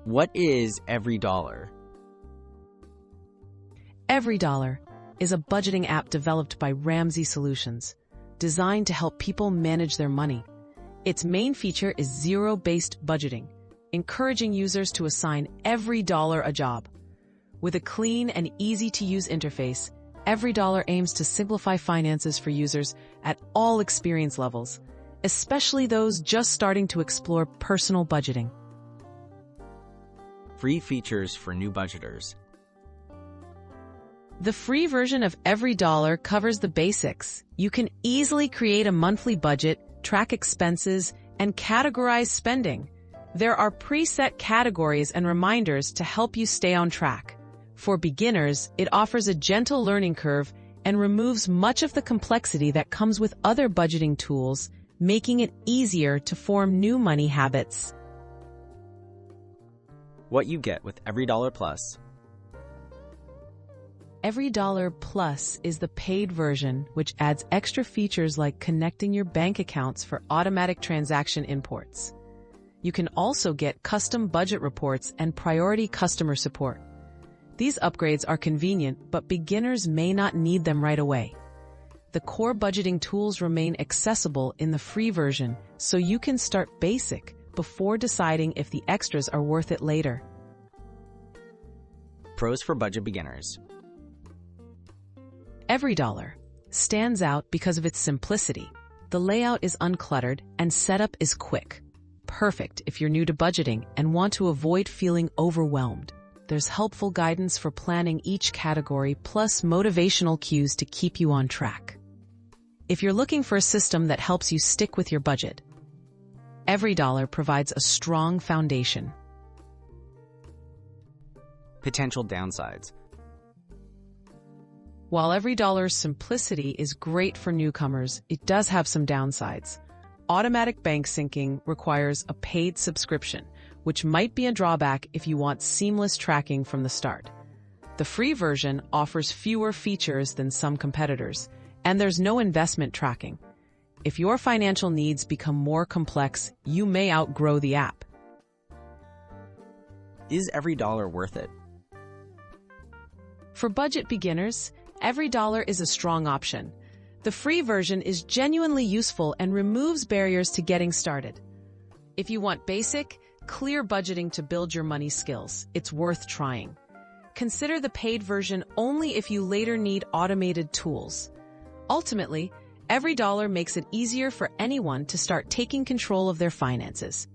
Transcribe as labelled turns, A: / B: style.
A: What is EveryDollar?
B: EveryDollar is a budgeting app developed by Ramsey Solutions, designed to help people manage their money. Its main feature is zero-based budgeting, encouraging users to assign every dollar a job. With a clean and easy-to-use interface, EveryDollar aims to simplify finances for users at all experience levels, especially those just starting to explore personal budgeting.
A: Free features for new budgeters.
B: The free version of EveryDollar covers the basics. You can easily create a monthly budget, track expenses, and categorize spending. There are preset categories and reminders to help you stay on track. For beginners, it offers a gentle learning curve and removes much of the complexity that comes with other budgeting tools, making it easier to form new money habits.
A: What you get with EveryDollar Plus.
B: EveryDollar Plus is the paid version, which adds extra features like connecting your bank accounts for automatic transaction imports. You can also get custom budget reports and priority customer support. These upgrades are convenient, but beginners may not need them right away. The core budgeting tools remain accessible in the free version, so you can start basic before deciding if the extras are worth it later.
A: Pros for budget beginners.
B: EveryDollar stands out because of its simplicity. The layout is uncluttered and setup is quick. Perfect if you're new to budgeting and want to avoid feeling overwhelmed. There's helpful guidance for planning each category, plus motivational cues to keep you on track. If you're looking for a system that helps you stick with your budget, EveryDollar provides a strong foundation.
A: Potential downsides.
B: While EveryDollar's simplicity is great for newcomers, it does have some downsides. Automatic bank syncing requires a paid subscription, which might be a drawback if you want seamless tracking from the start. The free version offers fewer features than some competitors, and there's no investment tracking. If your financial needs become more complex, you may outgrow the app.
A: Is EveryDollar worth it?
B: For budget beginners, EveryDollar is a strong option. The free version is genuinely useful and removes barriers to getting started. If you want basic, clear budgeting to build your money skills, it's worth trying. Consider the paid version only if you later need automated tools. Ultimately, EveryDollar makes it easier for anyone to start taking control of their finances.